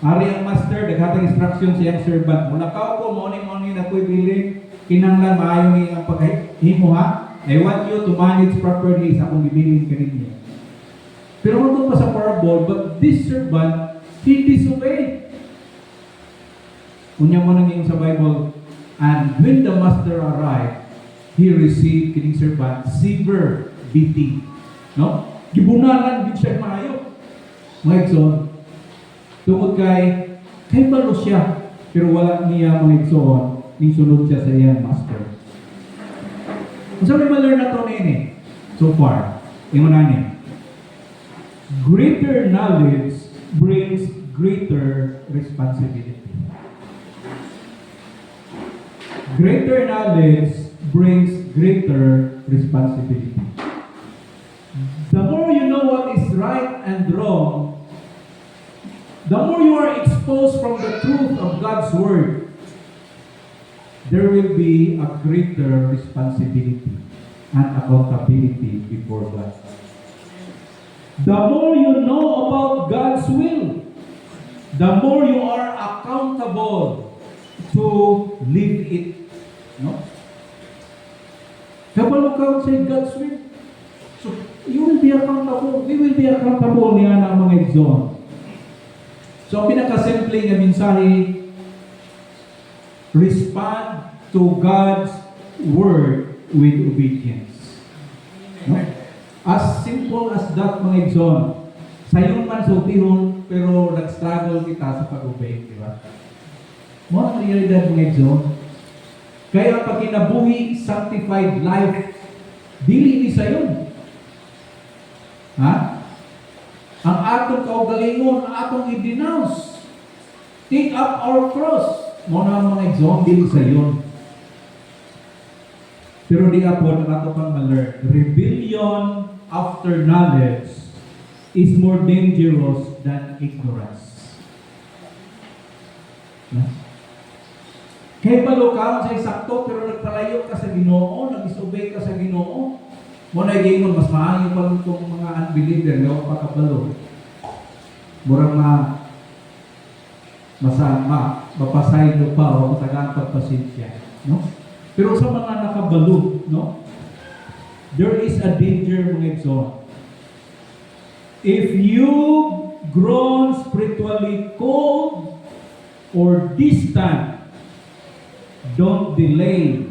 Ari ang master, naghatag instruction siyang servant, mula ka ko, mauni na ko'y biling, kinanglan maayo ni ang paghimo ha, I want you to manage properly sa akong gibilin kaninyo. Pero kung pa sa parable, but this servant, he disobeyed. Kunya mo nang sa Bible, and when the master arrived, he received kining servant silver beating. No? Gibunalan gid siya maayo. Mga igsoon, tungod kay balo siya, pero wala niya mga igsoon, ning sunod siya sa iyang master. Kung sabi ma-learn na ito nini, so far, yung manani, greater knowledge brings greater responsibility. Greater knowledge brings greater responsibility. The more you know what is right and wrong, the more you are exposed from the truth of God's Word, there will be a greater responsibility and accountability before God. The more you know about God's will, the more you are accountable to live it. No? Kabalo ka sa God's will. So, you will be accountable. We will be accountable niya ng mga igsoon. So, pinaka-simple nga mensahe, respond to God's word with obedience. No? As simple as that, mga igsoon. Sayon man sultihon, pero nag-struggle kita sa pag-obey, di ba? Mo ang realidad, mga igsoon. Kaya pag kinabuhi, sanctified life, dili ni sayon. Ha? Ang atong kaugalingon, ang atong i-denounce. Take up our cross. Mo na mga igsoon, dili sayon. Pero di apod, ang ato pang ma-learn. Rebellion after knowledge is more dangerous than ignorance. No? Kaya balo ka sa isakto, pero nagpalayo ka sa Ginoo, nag-disobey ka sa Ginoo, mo na giingon, mas maayo pa lang itong mga unbeliever, ngayon pa kabalo. Murang mapasay no pa, o matagang pagpasensya. No? Pero sa mga nakabalo, no? There is a danger, mga igsoon. If you've grown spiritually cold or distant, don't delay.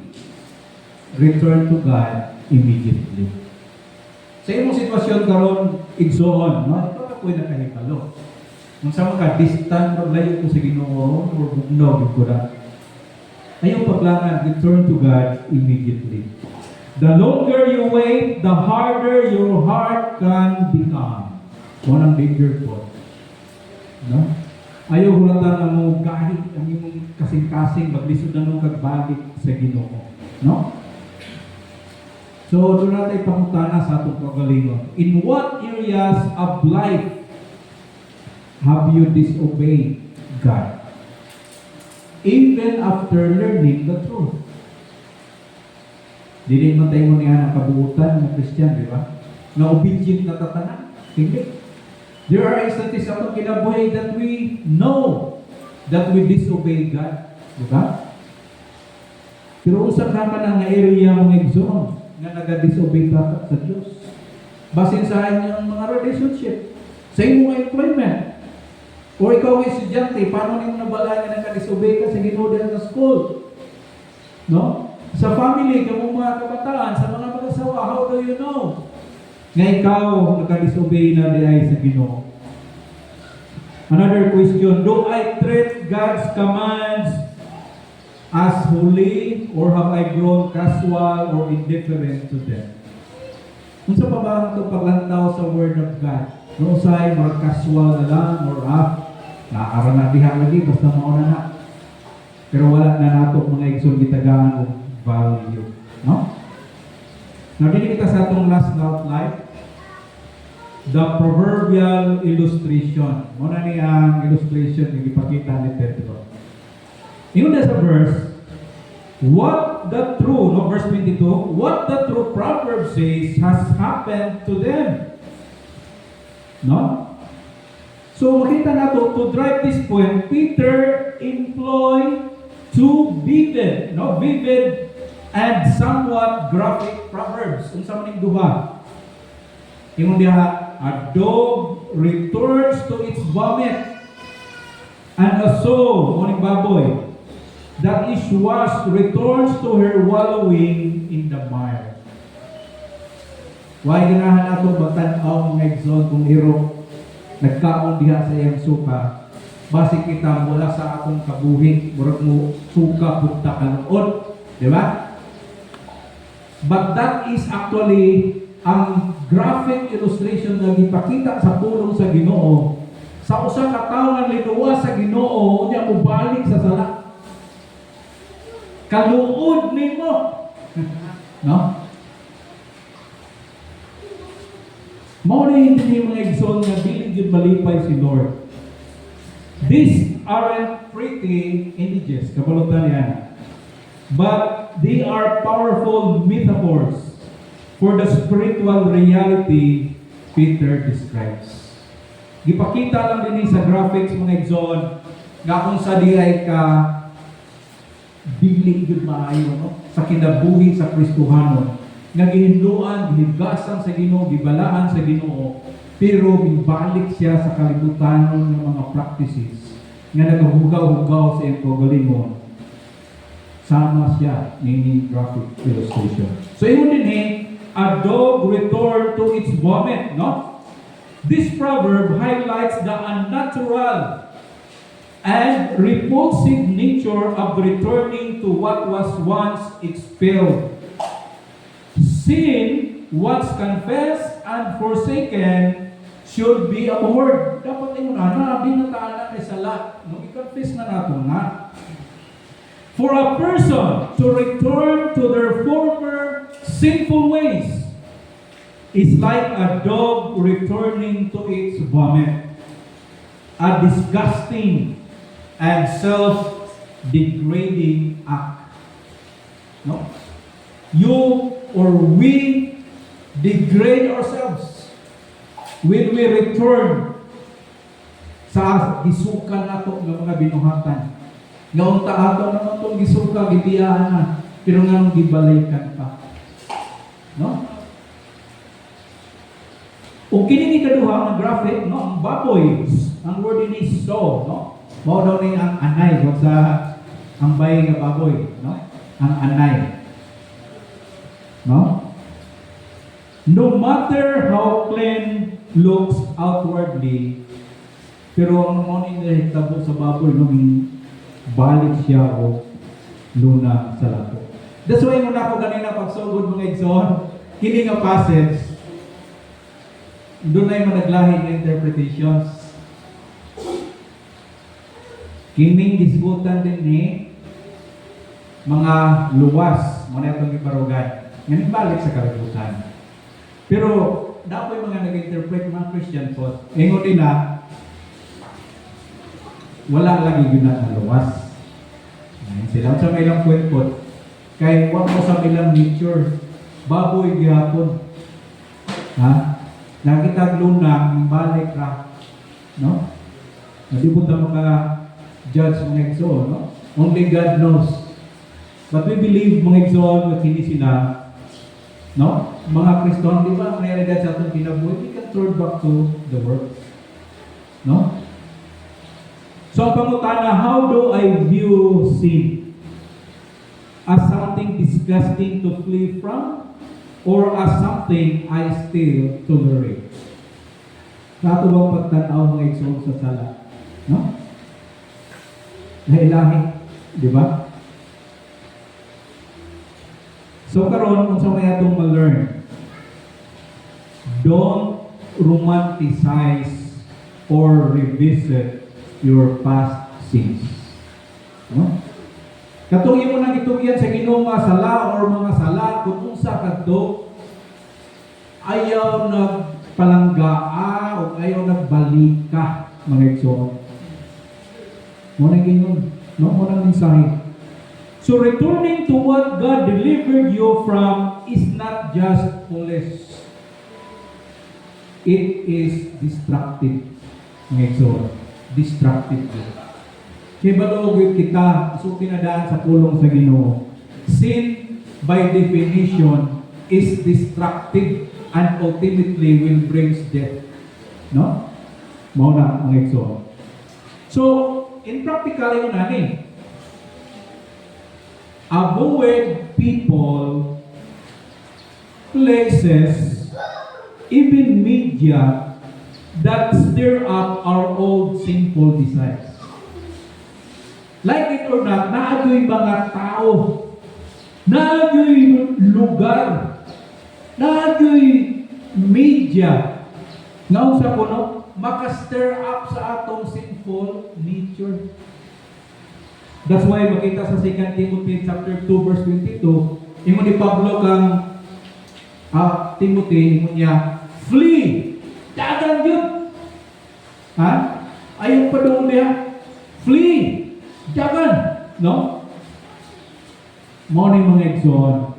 Return to God immediately. Sa imong sitwasyon karon, igsoon, no? Ito ako'y nakahibalo. Kung sa mga distant, maglayo ko sa Ginoo, or bugnaw, ko na. Ayaw paglangan, return to God immediately. The longer you wait, the harder your heart can become. Walang danger po. No? Ayaw hulatan na mo kahit ang iyong kasing-kasing, maglisod na mo kagbalik sa Ginoo. No? So, doon natin pangutana sa atong kagalingon. In what areas of life have you disobeyed God? Even after learning the truth. Dili man tayo mo niya ng kabuutan ng Christian, di ba? Na obedient na tatanan. Hindi. There are instances sa atong kinabuhay that we know that we disobey God. Di ba? Pero usap naman ang area mga igsoon na nag-disobey ka sa Diyos. Basin sa inyong mga relationship. Sa iyong employment. O ikaw ay estudyante, paano nyo nabalayan na nag-disobey ka sa Ginoo sa school? No? Sa family, kamong mga kabataan, sa mga mag-asawa, how do you know? Nga ikaw, naka-disobey na di ay sa Ginoo. Another question, do I treat God's commands as holy or have I grown casual or indifferent to them? Kung sa pa ba ito paglantaw sa Word of God? No say, more casual na lang or naara na diha lagi, basta mauna na. Pero wala na nato mga igsoon gitagaan o value. No? Nabili kita sa atong last outline. The proverbial illustration. Muna ni ang illustration yung ipakita ni Pedro. Yun na sa verse, what the true, no, verse 22, what the true proverb says has happened to them. No? So makita nato, to drive this point, Peter employ two vivid, no, vivid and somewhat graphic proverbs. Kung sa maning duha. Yung diha, a dog returns to its vomit, and a sow, morning baboy, that is washed returns to her wallowing in the mire. Why ganahan nato batan-aw mga igsoon kung iro nagkaon diha sa iyang suka, basi kita mula sa atong kabuhi, murag mo suka pugta kaluod, di ba? But that is actually ang graphic illustration na gipakita sa pulong sa Ginoo. Sa usa ka tawo nga linuwas sa Ginoo, unya mubalik sa sala. Kaluod nimo. No? Mao ni hindi mga igsoon nga dili gyud malipay si Lord. These aren't pretty images, kabalutan yan. But they are powerful metaphors for the spiritual reality Peter describes. Gipakita lang din sa graphics mga igsoon nga kung sa diay ka bigling gyud maayo, no, sa kinabuhi sa Kristohanon nga gihinduan, gihigasan sa Ginoo, gibalaan sa Ginoo, pero gibalik siya sa kalibutanon ng mga practices nga nagahugaw-hugaw sa iyang kaugalingon. Sama siya ni graphic illustration. So yun din a dog return to its vomit, no? This proverb highlights the unnatural and repulsive nature of returning to what was once expelled. Sin, once confessed and forsaken, should be abhorred. Dapat yung di na taana kay sala. Nung i-confess na nato na. For a person to return to their former sinful ways is like a dog returning to its vomit. A disgusting and self-degrading act. No? You or we degrade ourselves when we return sa gisukan nato ng mga binuhatan. Ngayon ato naman itong gisuka, gibiyahan na, pero nga nung gibalikan pa. No? O kining ikaduha ng graphic, no, ang baboy, ang word ini so, no? Mao daw ni ang anay, wag sa ang bay nga baboy, no? Ang anay. No? No matter how clean looks outwardly, pero ang mo ni nahitabo sa baboy, no, balik siya o luna sa lato. That's why muna ako ganina pagsugod mga igsoon, kini nga passage, doon ay managlahi ng interpretations. Kining disgutan din ni mga luwas, muna itong ibarugan, ngayon balik sa kalibutan. Pero, dapat mga nag-interpret mga Christian po, ingon nila, wala lagi yun na luwas. Sila sa may ilang kwento, kaya wag mo sa ilang nature, baboy gihapon. Ha? Nakita lunang, balik ra. No? Hindi po tayo maka-judge mga igsoon, no? Only God knows. But we believe mga igsoon na hindi sila, no? Mga Kriston, di ba, ang realidad sa atong kinabuhi, we can turn back to the world. No? So ang pangutana, how do I view sin? As something something disgusting to flee from, or as something I still tolerate? Sa ato bang pagtanaw mga igsoon sa sala? No? Lahi-lahi, di ba? So karon kung sa may atong ma-learn, don't romanticize or revisit your past sins. No? Katong imo nang itugyan sa Ginoo nga sala or mga sala kung unsa kadto ayaw nagpalanggaa o ayaw nagbalika mga igsoon. Mo nang gingon, no mo nang mensahe. So returning to what God delivered you from is not just foolish. It is destructive. Mga igsoon, destructive. Kaya balugit kita, so pinadaan sa pulong sa Ginoo. Sin, by definition, is destructive and ultimately will bring death. No? Mauna, mga igsoon. So, in practical, yun natin. Avoid people, places, even media that stir up our old sinful desires. Like it or not, naadoy mga tao, naadoy lugar, naadoy media, nga sa kuno, maka-stir up sa atong sinful nature. That's why makita sa 2 Timothy chapter 2 verse 22, imo ni Pablo kang Timothy, imo niya, flee! Dagan yun! Ha? Ayaw pa doon niya, flee! Dagan! No? Morning mga igsoon.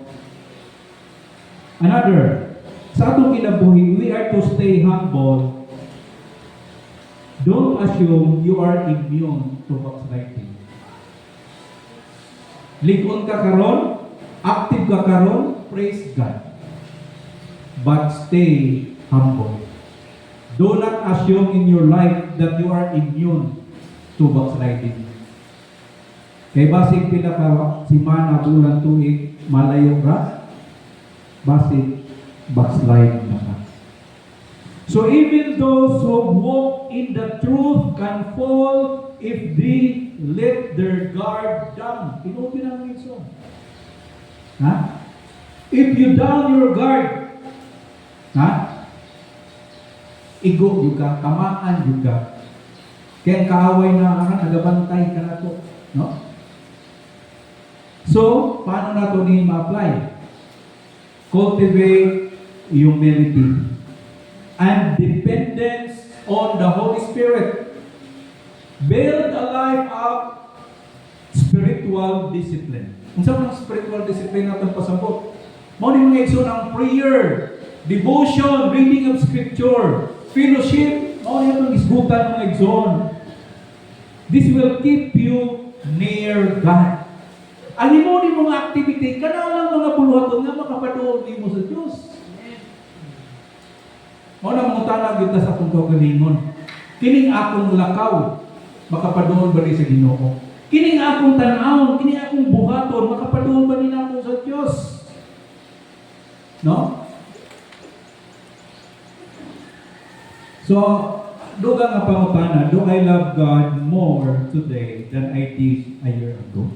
Another, sa atong kinabuhi, we are to stay humble. Don't assume you are immune to backsliding. Ligon ka karon, active ka karon, praise God. But stay humble. Do not assume in your life that you are immune to backsliding. Kay basig pila ka simana bulan tuig malayo ka, basig backslide na ka. So even those who walk in the truth can fall if they let their guard down. Inopen ang ito. Ha? If you down your guard, ha? Igo juga, tamaan juga. Kaya kaaway na nagabantay ka na to. No? So, paano na ito din ma-apply? Cultivate humility and dependence on the Holy Spirit. Build a life of spiritual discipline. Kung saan ang spiritual discipline natin pasabot? Mao ni mga igsoon ang prayer, devotion, reading of scripture, fellowship, mao ni atong isgutan mga igsoon. This will keep you near God. Ang imo ni mga activity kana lang mga buluhaton nga makapaduol nimo sa Dios. Mao na mga tanag kita sa atong kaugalingon. Kining akong lakaw makapaduol ba ni sa Ginoo? Kining akong tan-aw, kining akong buhaton makapaduol ba ni nako sa Dios? No? So, dugang nga pangutana, do I love God more today than I did a year ago?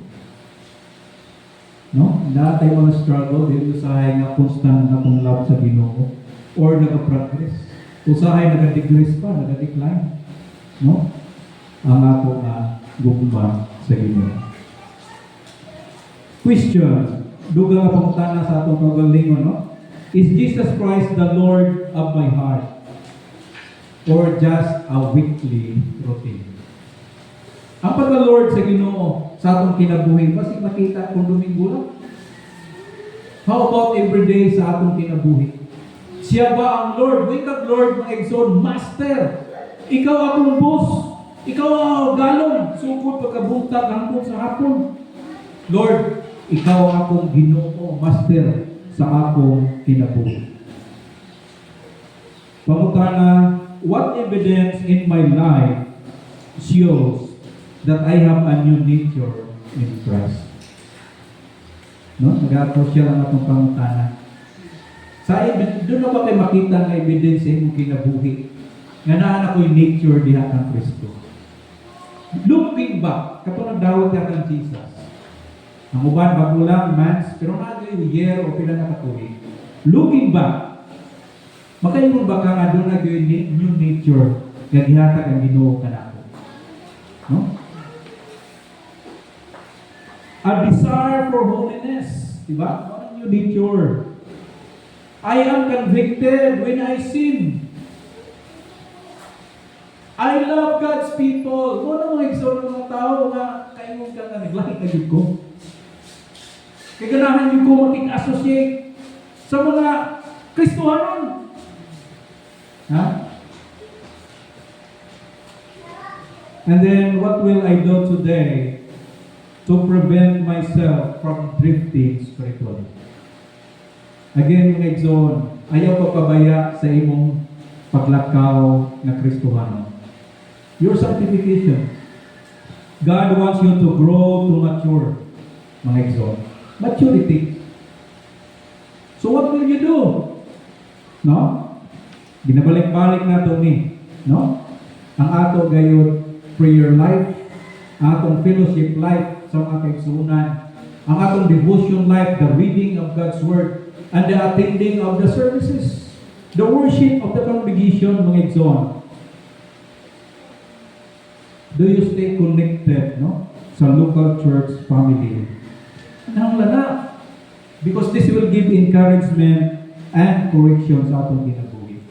No? Lahat tayo mga struggle, dito usahay nga constant na kung love sa Ginoo or nag-progress. Usahay nag-decrease pa, nag-decline. No? Ang ako na gugma sa Ginoo. Question, dugang nga pangutana sa atong kaugalingon, no? Is Jesus Christ the Lord of my heart? Or just a weekly routine? Ang pagka-Lord sa Ginoo sa atong kinabuhi, kasi makita kung Domingo lang. How about every day sa atong kinabuhi? Siya ba ang Lord? Wake up Lord, mga igsoon, Master! Ikaw akong boss! Ikaw ang galon! Sukod pagkabuntag hanggang sa hapon. Lord, ikaw akong Ginoo, Master, sa akong kinabuhi. Pangutana, what evidence in my life shows that I have a new nature in Christ? No? Nag-approach siya lang atong pangutana. Doon na ba kayo makita ng evidence sa imong kinabuhi? Nga naan ako yung nature diha ng Kristo. Looking back, kato nagdawat niya kang Jesus. Ang uban, bago lang, months, pero nagay yung year o pila na katuloy. Looking back, makaingon ba ka nga doon nagay yung new nature nga gihatag ang Ginoo kanako? No? A desire for holiness. Diba? Ano new nature? I am convicted when I sin. I love God's people. Kung mga igsoon ng mga tao nga kaingon ka nga naglahi na yun ko. Kaya ganahan yun ko makik-associate sa mga Kristohanon. Ha? And then, what will I do today to prevent myself from drifting spiritually? Again, mga igsoon, ayaw pagpabaya sa imong paglakaw na Kristohanon. Your sanctification. God wants you to grow to mature, mga igsoon. Maturity. So what will you do? No? Ginabalik-balik na ito ni. No? Ang ato gayon prayer life, ang atong fellowship life sa mga kaigsuunan, ang atong devotion life, the reading of God's Word, and the attending of the services, the worship of the congregation, mga igsoon. Do you stay connected, no, sa local church family? Nangla. Because this will give encouragement and correction sa atong ginabuhi.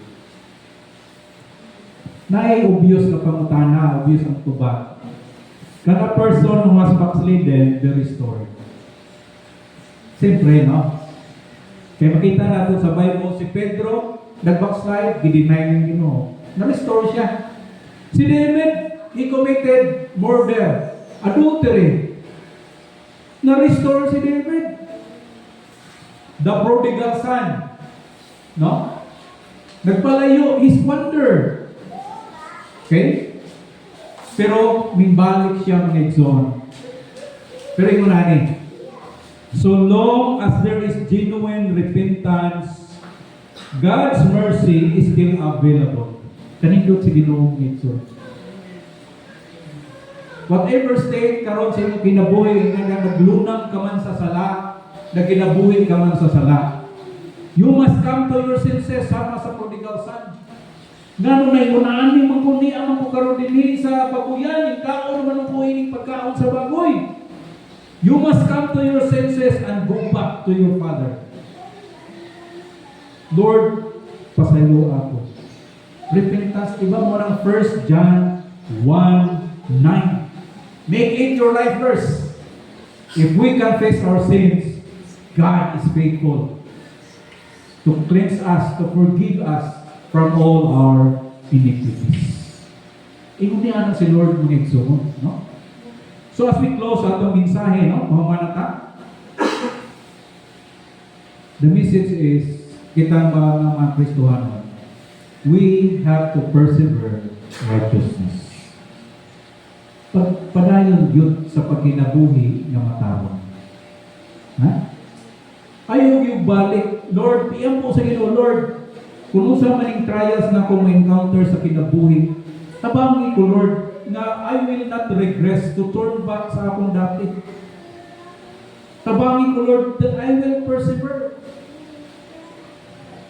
Obvious na pangutana, obvious ang tubag. Kana person who has backslidden, be restored. Siyempre, no? Kaya makita natin sa Bible, si Pedro, nag-backslide, gidinay ng Ginoo. Na-restore siya. Si David, he committed murder, adultery. Na-restore si David. The prodigal son, no? Nagpalayo, he squandered. Okay? Pero, minbalik siya ng igsoon. Pero yung unahin, so long as there is genuine repentance, God's mercy is still available. Kanindot si Ginoong igsoon. Whatever state karon sa imong kinabuhi, nga naglunang ka man sa sala, na kinabuhi ka man sa sala, you must come to your senses sama sa prodigal son. Ngano na ikunaan ni magkuni ang karon dinhi sa baboyan, yung kaon man ang kuhining pagkaon sa baboy. You must come to your senses and go back to your Father. Lord, pasayo ako. Repentance, iba mo ng 1 John 1:9. Make it your life verse. If we confess our sins, God is faithful to cleanse us, to forgive us from all our iniquities. Ingundihan si Lord mga igsoon, no? So as we close atong mensahe, no, mahumanata, the message is, kita mga Kristohanon, we have to persevere righteousness. Padayon yun sa pagkinabuhi na matawag. Ha? Ayaw yung balik, Lord, piyam po sa Ginoo, Lord, kung sa maning trials na akong ma-encounter sa kinabuhi, tabangi ko, Lord, na I will not regress to turn back sa akong dati. Tabangi ko, Lord, that I will persevere.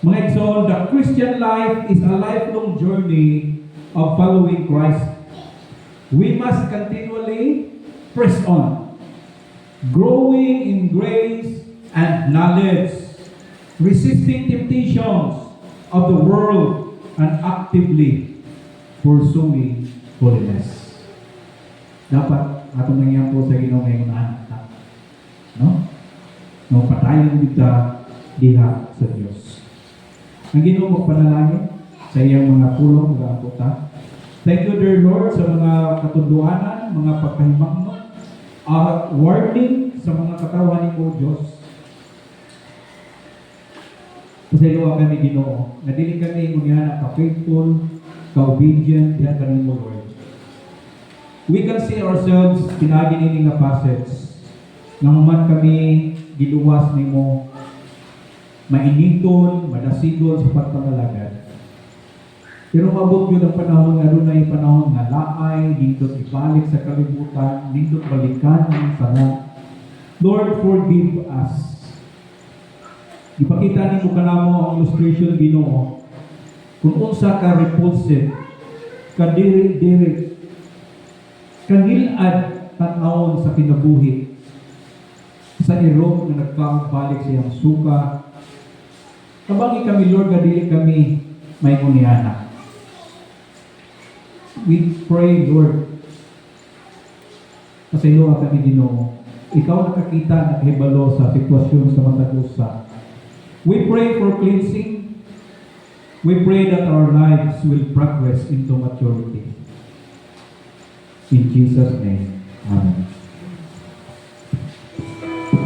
Mga igsoon, the Christian life is a lifelong journey of following Christ. We must continually press on, growing in grace and knowledge, resisting temptations of the world, and actively pursuing holiness. Dapat atong nangyang po sa Ginoo ngayon na, no? No, patayon kita diha sa Dios. Ang Ginoo magpanalangin sa iyang mga pulong mga aputa. Thank you, dear Lord, sa mga katunduanan, mga pagkahimangno, warning sa mga katawan ni mo, Diyos. Pasayloa kami, Ginoo, na dili kami ngunyan ka-faithful, ka-obedient, diyan kami mo, Lord. We can see ourselves pinagi nini nga passage nga man kami giluwas nimo, mainiton, madasigon sa pagpangalagad. Pero mabot yun ang panahon nga doon ay panahon nga laay, nindot ibalik sa kalibutan, nindot balikan ang sarap. Lord, forgive us. Ipakita ni mo kanamo ang illustration Ginoo. Kung unsa ka repulsive, ka diri-diri, kanilad tanawon sa kinabuhi, sa irong na nagkabalik sa iyang suka. Kabangi kami, Lord, nga dili kami may ngunihana. We pray, Lord, pasayloa kami Ginoo. Ikaw nakakita, nakahibalo sa sitwasyon sa matagusa. We pray for cleansing. We pray that our lives will progress into maturity. In Jesus' name, Amen.